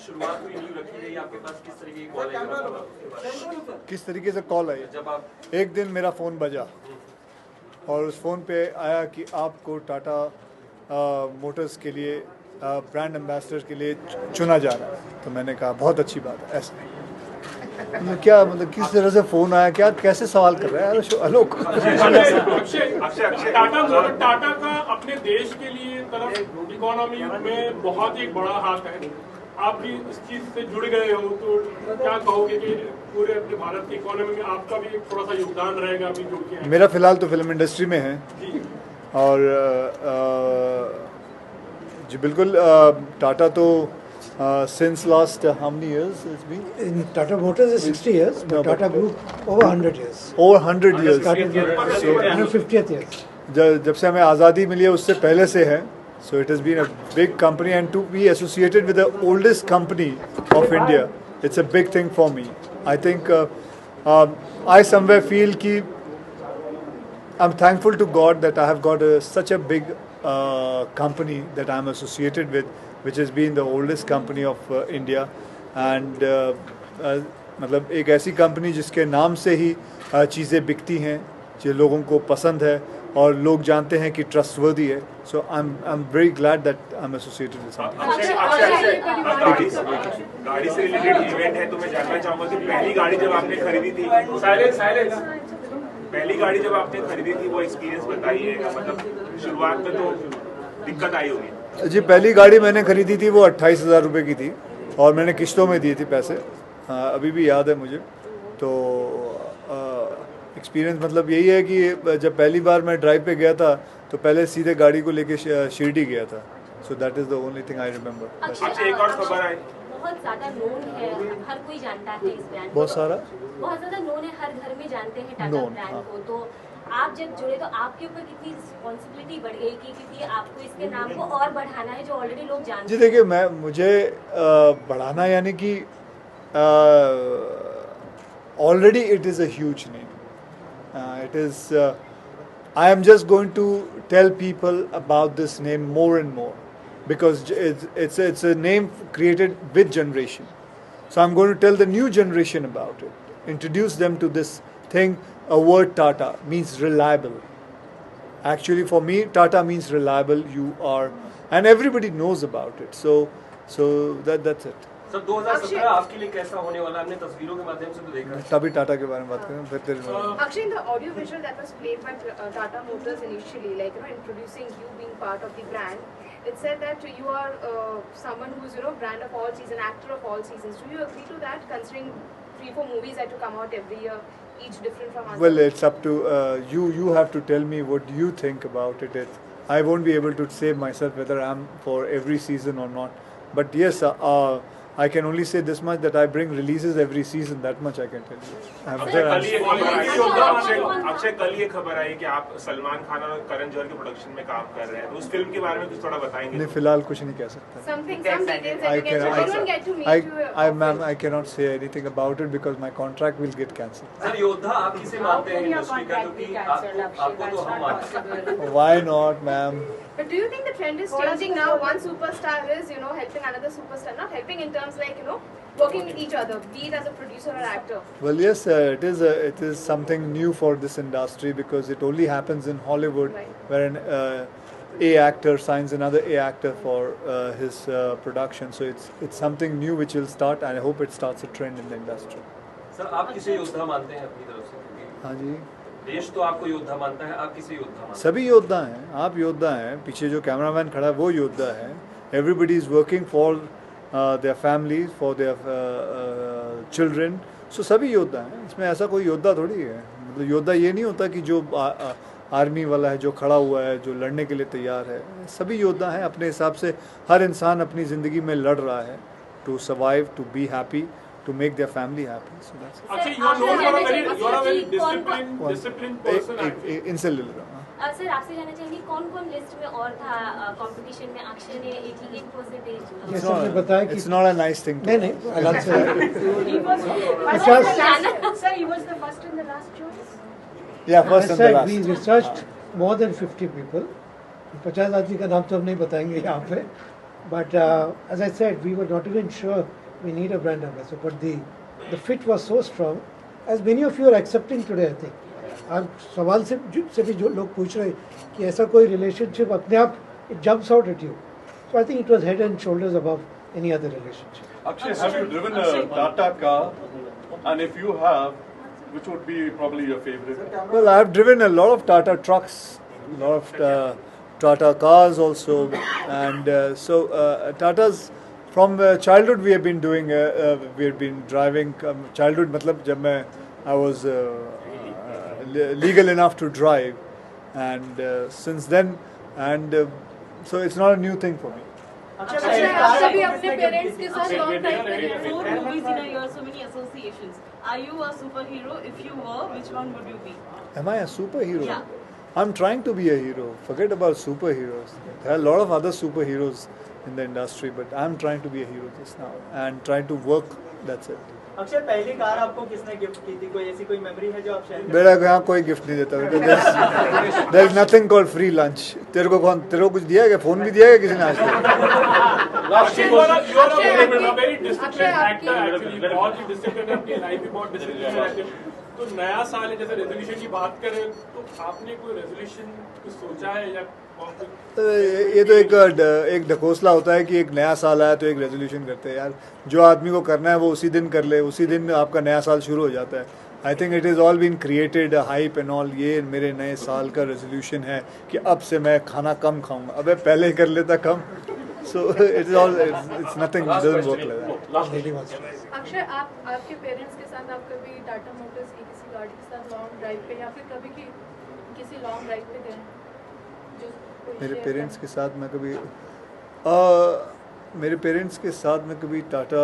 शुरुआत हुई, नींव रखी गई, आपके पास किस तरीके की कॉल आई? किस तरीके से कॉल आई? जब आप एक दिन मेरा फ़ोन बजा और उस फ़ोन पे आया कि आपको टाटा मोटर्स के लिए ब्रांड एम्बेसडर के लिए चुना जा रहा है। तो मैंने कहा बहुत अच्छी बात है। ऐसा मतलब क्या, मतलब किस तरह से फ़ोन आया, क्या कैसे सवाल कर रहा है आलोक? टाटा का अपने देश के लिए तरफ इकोनॉमी में बहुत एक बड़ा हाथ है। आप भी इस चीज से जुड़ गए हो, तो क्या कहोगे कि पूरे अपने भारत की इकोनॉमी में आपका भी एक थोड़ा सा योगदान रहेगा अभी जुड़ के? मेरा फ़िलहाल तो फिल्म इंडस्ट्री में है और जी बिल्कुल। टाटा तो since last how many years it's been? In Tata Motors is 60 years, but No, Tata Group over 100 years. Over 100 years. Started So 150th years. जब से हमें आज़ादी मिली है उससे पहले से है. So it has been a big company, and to be associated with the oldest company of India, it's a big thing for me. I think I somewhere feel कि I'm thankful to God that I have got such a big company that I'm associated with, which has been the oldest company of India, and मतलब एक ऐसी company जिसके नाम से ही चीज़ें बिकती हैं, जो लोगों को पसंद है और लोग जानते हैं कि ट्रस्टवर्दी है. So I am very glad that I am associated with something. गाड़ी से रिलेटेड इवेंट है, तो मैं जानना चाहूंगा कि पहली गाड़ी जब आपने खरीदी थी, पहली गाड़ी जब आपने खरीदी थी वो एक्सपीरियंस बताइए. मतलब शुरुआत में तो दिक्कत आई होगी. जी, पहली गाड़ी मैंने खरीदी थी वो 28,000 रुपये की थी और मैंने किश्तों में दिए थे पैसे. अभी भी याद है मुझे. तो एक्सपीरियंस मतलब यही है कि जब पहली बार मैं ड्राइव पे गया था तो पहले सीधे गाड़ी को लेके शिरडी गया था. So that is the only thing I remember. अच्छा, एक और खबर आई, बहुत ज्यादा नोन है, हर कोई जानता है इस ब्रांड को. बहुत सारा बहुत ज्यादा नोन है, हर घर में जानते हैं टाटा ब्रांड को. तो आप जब जुड़े तो आपके ऊपर कितनी रिस्पॉन्सिबिलिटी बढ़ गई कि क्योंकि आपको इसके नाम को और बढ़ाना है जो ऑलरेडी लोग जानते हैं. जी देखिए, मुझे बढ़ाना यानी कि already it is a huge name. It is I am just going to tell people about this name more and more because it's a name created with generation. So I'm going to tell the new generation about it. Introduce them to this thing. A word Tata means reliable. Actually, for me, Tata means reliable. You are, and everybody knows about it. So that's it. Sir 2017 आपके लिए कैसा होने वाला? हमने तस्वीरों के माध्यम से तो देखा है. तभी टाटा के बारे में बात करें फिर तेरे में. Actually, in the audio visual that was played by Tata Motors initially, like introducing you being part of the brand, it said that you are someone who's brand of all seasons, actor of all seasons. Do you agree to that, considering 3-4 movies that to come out every year, each different from others? Well, it's up to you. You have to tell me what you think about it. I won't be able to say myself whether I'm for every season or not. But yes, I can only say this much, that I bring releases every season. That much I can tell you. Akshay, कल ये खबर आई कि आप सलमान खान और करण जौहर के production में काम कर रहे हैं. उस फिल्म के बारे में कुछ थोड़ा बताएंगे? नहीं, फिलहाल कुछ नहीं कह सकता. Some details that you don't get to meet Ma'am, I cannot say anything about it because my contract will get cancelled. Sir योद्धा आप किसे मानते हैं इंडस्ट्री का? क्योंकि आपको तो हम मानते हैं. Why not, ma'am? But do you think the trend is changing now? One superstar is, helping another superstar, not helping in terms like, working with each other, be it as a producer or actor? Well, yes, it is something new for this industry because it only happens in Hollywood, Right. where an A actor signs another A actor for his production. So it's something new which will start, and I hope it starts a trend in the industry. Sir आप किसे योद्धा मानते हैं अपनी तरफ से? क्योंकि हाँ जी, देश तो आपको योद्धा मानता है, आप किसे योद्धा मानते हैं? सभी योद्धा हैं. आप योद्धा हैं, पीछे जो कैमरामैन खड़ा है वो योद्धा है. Everybody is working for their families, for their children. So सभी योद्धा हैं. इसमें ऐसा कोई योद्धा थोड़ी है. मतलब योद्धा ये नहीं होता कि जो आर्मी वाला है, जो खड़ा हुआ है, जो लड़ने के लिए तैयार है. सभी योद्धा हैं अपने हिसाब से. हर इंसान अपनी ज़िंदगी में लड़ रहा है to survive, to be happy, to make their family happy. So that's it. Actually, you are a very disciplined person. इनसे ले लो. सर आपसे जानना चाहेंगे कौन लिस्ट में और था कंपटीशन में? अक्षय ने 88%. जैसे आपने बताया कि It's not a nice thing. नहीं अलग से Sir, he was the first in the last choice. Yeah, first and the last. we researched more than 50 people. 50 आदमी का नाम तो हम नहीं बताएंगे यहाँ पे, But as I said, we were not even sure we need a brand ambassador. But the fit was so strong, as many of you are accepting today, I think. आप सवाल से भी जो लोग पूछ रहे हैं कि ऐसा कोई relationship अपने आप it jumps out at you. So I think it was head and shoulders above any other relationship. Akshay, have you driven a Tata car? And if you have, which would be probably your favorite? Well, I've driven a lot of Tata trucks, a lot of Tata cars also, and Tatas from childhood we have been doing. We have been driving. Childhood, matlab jab I was legal enough to drive, and since then, and so it's not a new thing for me. Akshay, आप सभी अपने parents के साथ long drive पे गए हैं। 4 movies in a year, so many associations. Are you a superhero? If you were, which one would you be? Am I a superhero? Yeah. I'm trying to be a hero. Forget about superheroes. There are a lot of other superheroes in the industry, but I'm trying to be a hero just now and trying to work. That's it. Akshay, पहली car आपको किसने gift की थी? कोई ऐसी कोई memory है जो आप शेयर करें? मेरा यहाँ कोई गिफ्ट नहीं देता. There is nothing called free lunch. तेरे को कुछ दिया है क्या? फोन भी दिया है किसी ने आज तक? Akshay, you are a very disciplined actor actually. बहुत ही disciplined है, अपनी लाइफ में बहुत disciplined रहते हैं. तो नया साल है, जैसे रेजोल्यूशन की बात करें, तो आपने कोई रेजोल्यूशन कुछ सोचा है या? ये तो एक ढकोसला होता है कि एक नया साल आया तो एक रेजोल्यूशन करते हैं यार. जो आदमी को करना है वो उसी दिन कर ले, उसी दिन आपका नया साल शुरू हो जाता है. I think it is all been created hype and all. ये मेरे नए साल का रेजोल्यूशन है कि अब से मैं खाना कम खाऊंगा. अबे पहले ही कर लेता कम. So it is all it's nothing doesn't work like that. Akshay, आपके पेरेंट्स के साथ आप कभी टाटा मोटर्स की किसी गाड़ी के साथ लॉन्ग ड्राइव पे या फिर कभी किसी लॉन्ग ड्राइव पे गए? मेरे पेरेंट्स के साथ मैं कभी टाटा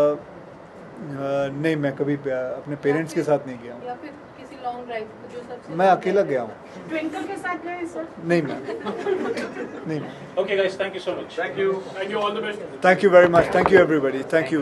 नहीं, मैं कभी अपने पेरेंट्स के साथ नहीं गया हूँ. या फिर किसी लॉन्ग ड्राइव जो सबसे मैं अकेला गया हूँ. ट्विंकल के साथ गए सर? नहीं मैं. Okay guys, thank you so much. Thank you. Thank you, all the best. Thank you very much. Thank you everybody. Thank you.